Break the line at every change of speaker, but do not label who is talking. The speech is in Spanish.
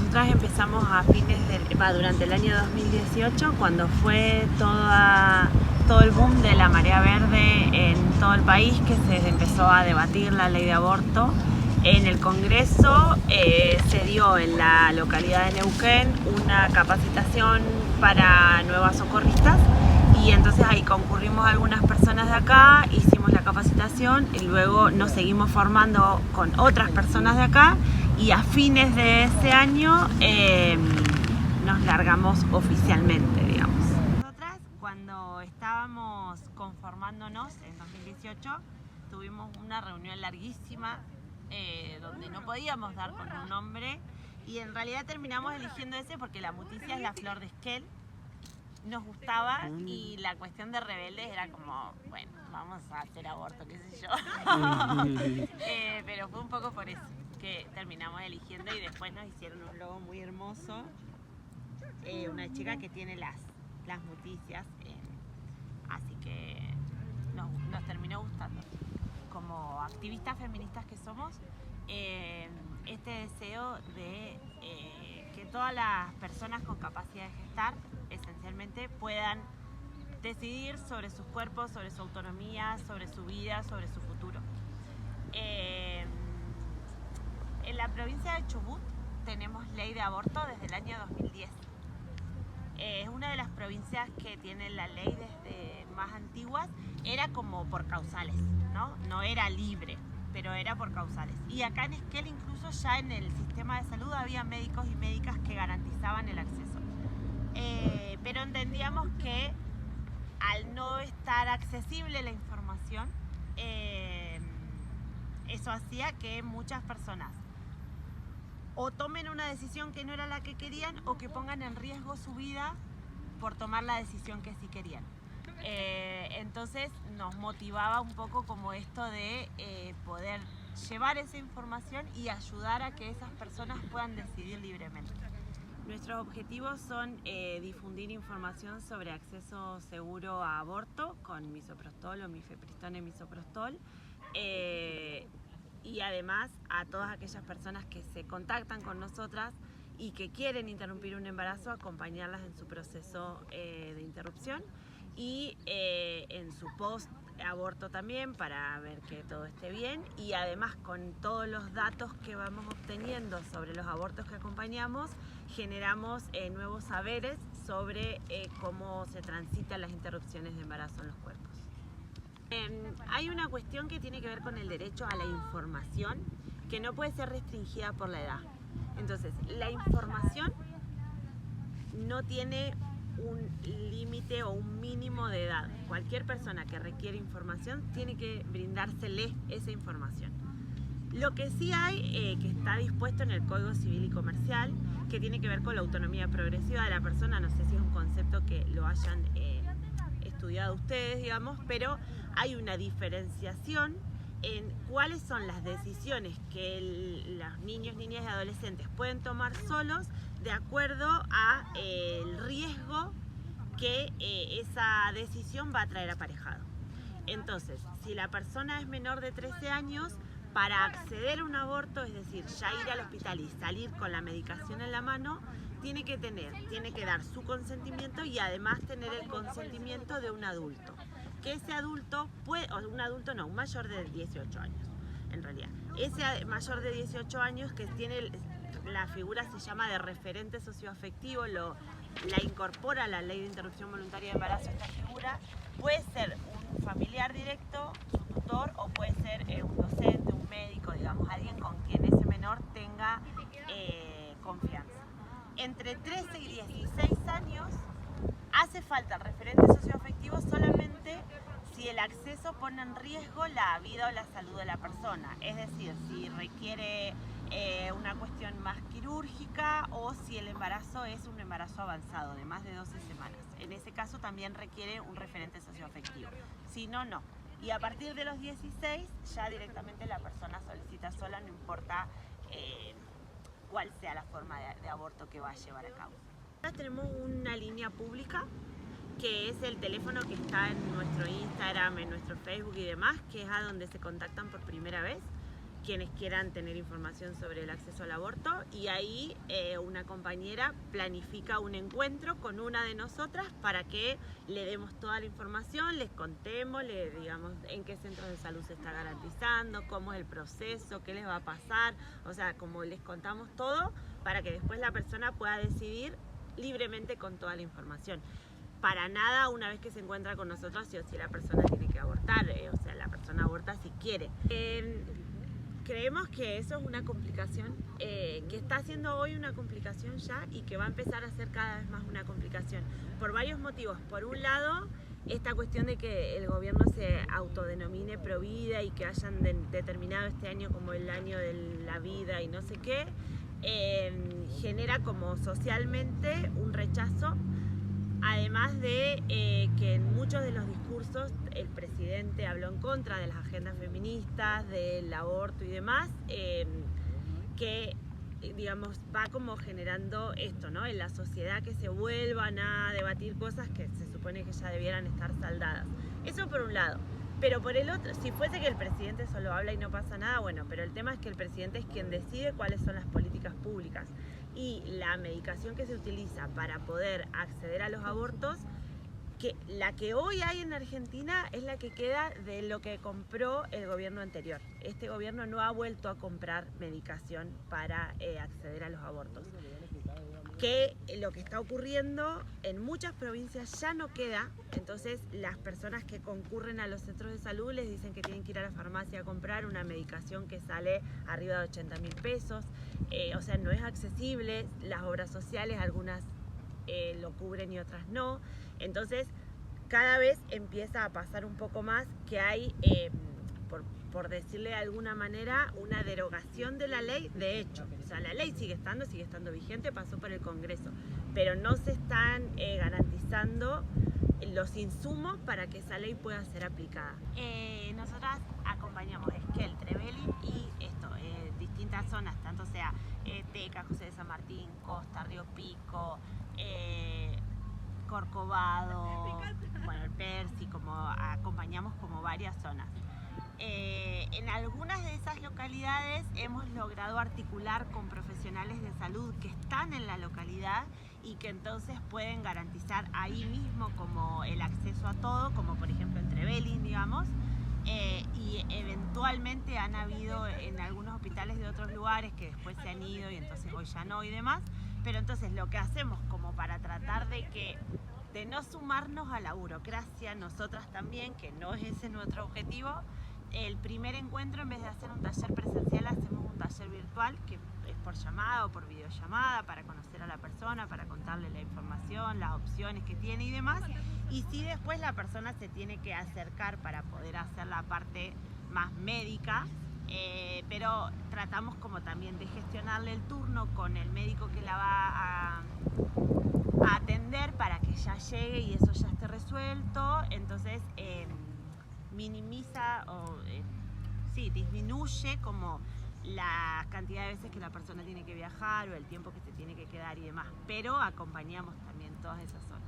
Nosotras empezamos durante el año 2018, cuando fue todo el boom de la marea verde en todo el país, que se empezó a debatir la ley de aborto. En el Congreso se dio en la localidad de Neuquén una capacitación para nuevas socorristas, y entonces ahí concurrimos algunas personas de acá, hicimos la capacitación y luego nos seguimos formando con otras personas de acá, y a fines de ese año nos largamos oficialmente, digamos. Nosotras, cuando estábamos conformándonos en 2018, tuvimos una reunión larguísima donde no podíamos dar con un nombre, y en realidad terminamos eligiendo ese porque la muticia es la flor de Esquel, nos gustaba, y la cuestión de rebeldes era como, bueno, vamos a hacer aborto, qué sé yo. Pero fue un poco por eso que terminamos eligiendo, y después nos hicieron un logo muy hermoso, una chica que tiene las muticias, así que nos terminó gustando. Como activistas feministas que somos, este deseo de que todas las personas con capacidad de gestar esencialmente puedan decidir sobre sus cuerpos, sobre su autonomía, sobre su vida, sobre su futuro. En la provincia de Chubut tenemos ley de aborto desde el año 2010. Es una de las provincias que tiene la ley desde más antiguas. Era como por causales, ¿no? No era libre, pero era por causales. Y acá en Esquel incluso ya en el sistema de salud había médicos y médicas que garantizaban el acceso. Pero entendíamos que al no estar accesible la información, eso hacía que muchas personas o tomen una decisión que no era la que querían, o que pongan en riesgo su vida por tomar la decisión que sí querían. Entonces nos motivaba un poco como esto de poder llevar esa información y ayudar a que esas personas puedan decidir libremente. Nuestros objetivos son difundir información sobre acceso seguro a aborto con misoprostol o mifepristona y misoprostol, y además a todas aquellas personas que se contactan con nosotras y que quieren interrumpir un embarazo, acompañarlas en su proceso de interrupción y en su post-aborto también, para ver que todo esté bien, y además con todos los datos que vamos obteniendo sobre los abortos que acompañamos, generamos nuevos saberes sobre cómo se transitan las interrupciones de embarazo en los cuerpos. Hay una cuestión que tiene que ver con el derecho a la información, que no puede ser restringida por la edad. Entonces, la información no tiene un límite o un mínimo de edad. Cualquier persona que requiere información tiene que brindársele esa información. Lo que sí hay, que está dispuesto en el Código Civil y Comercial, que tiene que ver con la autonomía progresiva de la persona. No sé si es un concepto que lo hayan estudiado ustedes, digamos, pero hay una diferenciación en cuáles son las decisiones que los niños, niñas y adolescentes pueden tomar solos de acuerdo a el riesgo que esa decisión va a traer aparejado. Entonces, si la persona es menor de 13 años, para acceder a un aborto, es decir, ya ir al hospital y salir con la medicación en la mano, tiene que dar su consentimiento, y además tener el consentimiento de un adulto. Que ese adulto un mayor de 18 años, en realidad. Ese mayor de 18 años que tiene la figura, se llama de referente socioafectivo, la incorpora la ley de interrupción voluntaria de embarazo. Esta figura puede ser un familiar directo, su tutor, o puede ser un docente, un médico, digamos, alguien con quien ese menor tenga confianza. Entre 13 y 16 años hace falta el referente socioafectivo solamente si el acceso pone en riesgo la vida o la salud de la persona. Es decir, si requiere una cuestión más quirúrgica, o si el embarazo es un embarazo avanzado de más de 12 semanas. En ese caso también requiere un referente socioafectivo. Si no, no. Y a partir de los 16 ya directamente la persona solicita sola, no importa cuál sea la forma de aborto que va a llevar a cabo. Ahora tenemos una línea pública, que es el teléfono que está en nuestro Instagram, en nuestro Facebook y demás, que es a donde se contactan por primera vez, quienes quieran tener información sobre el acceso al aborto, y ahí una compañera planifica un encuentro con una de nosotras para que le demos toda la información, les contemos, le digamos en qué centros de salud se está garantizando, cómo es el proceso, qué les va a pasar, o sea, como les contamos todo para que después la persona pueda decidir libremente con toda la información. Para nada, una vez que se encuentra con nosotros, sí o sí la persona tiene que abortar, o sea, la persona aborta si quiere. Creemos que eso es una complicación, que está siendo hoy una complicación ya y que va a empezar a ser cada vez más una complicación, por varios motivos. Por un lado, esta cuestión de que el gobierno se autodenomine provida y que hayan determinado este año como el año de la vida y no sé qué, genera como socialmente un rechazo. Además de que en muchos de los discursos el presidente habló en contra de las agendas feministas, del aborto y demás, que digamos va como generando esto, ¿no? En la sociedad, que se vuelvan a debatir cosas que se supone que ya debieran estar saldadas. Eso por un lado. Pero por el otro, si fuese que el presidente solo habla y no pasa nada, bueno, pero el tema es que el presidente es quien decide cuáles son las políticas públicas. Y la medicación que se utiliza para poder acceder a los abortos, que la que hoy hay en Argentina es la que queda de lo que compró el gobierno anterior. Este gobierno no ha vuelto a comprar medicación para acceder a los abortos. Que lo que está ocurriendo en muchas provincias ya no queda, entonces las personas que concurren a los centros de salud les dicen que tienen que ir a la farmacia a comprar una medicación que sale arriba de 80.000 pesos, o sea, no es accesible, las obras sociales algunas lo cubren y otras no, entonces cada vez empieza a pasar un poco más que hay, por decirle de alguna manera, una derogación de la ley de hecho. O sea, la ley sigue estando vigente, pasó por el Congreso, pero no se están garantizando los insumos para que esa ley pueda ser aplicada. Nosotras acompañamos Esquel, Trevelin y distintas zonas, tanto sea Teca, José de San Martín, Costa, Río Pico, Corcovado, bueno, el Percy, como acompañamos como varias zonas. En algunas de esas localidades hemos logrado articular con profesionales de salud que están en la localidad y que entonces pueden garantizar ahí mismo como el acceso a todo, como por ejemplo en Trevelin, digamos, y eventualmente han habido en algunos hospitales de otros lugares que después se han ido y entonces hoy ya no y demás, pero entonces lo que hacemos como para tratar de no sumarnos a la burocracia, nosotras también, que no es ese nuestro objetivo, el primer encuentro, en vez de hacer un taller presencial, hacemos un taller virtual que es por llamada o por videollamada para conocer a la persona, para contarle la información, las opciones que tiene y demás. Y si después la persona se tiene que acercar para poder hacer la parte más médica, pero tratamos como también de gestionarle el turno con el médico que la va a atender para que ya llegue y eso ya esté resuelto. Entonces minimiza o disminuye como la cantidad de veces que la persona tiene que viajar o el tiempo que se tiene que quedar y demás, pero acompañamos también todas esas zonas.